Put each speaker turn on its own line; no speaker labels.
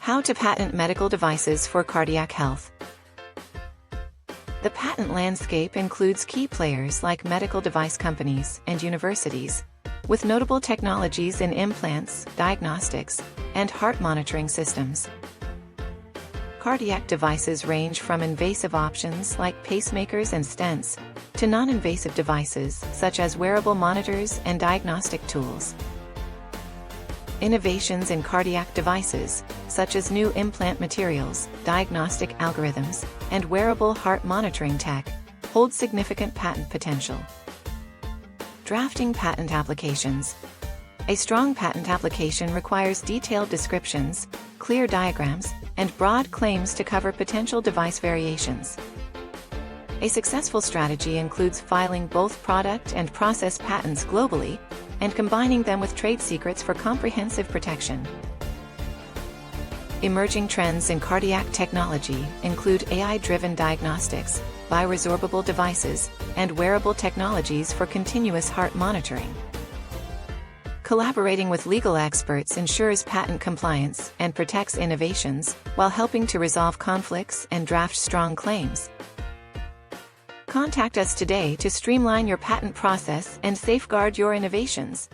How to patent medical devices for cardiac health. The patent landscape includes key players like medical device companies and universities, with notable technologies in implants, diagnostics, and heart monitoring systems. Cardiac devices range from invasive options like pacemakers and stents, to non-invasive devices such as wearable monitors and diagnostic tools. Innovations in cardiac devices, such as new implant materials, diagnostic algorithms, and wearable heart monitoring tech, hold significant patent potential. Drafting patent applications. A strong patent application requires detailed descriptions, clear diagrams, and broad claims to cover potential device variations. A successful strategy includes filing both product and process patents globally, and combining them with trade secrets for comprehensive protection. Emerging trends in cardiac technology include AI-driven diagnostics, bioresorbable devices, and wearable technologies for continuous heart monitoring. Collaborating with legal experts ensures patent compliance and protects innovations, while helping to resolve conflicts and draft strong claims. Contact us today to streamline your patent process and safeguard your innovations.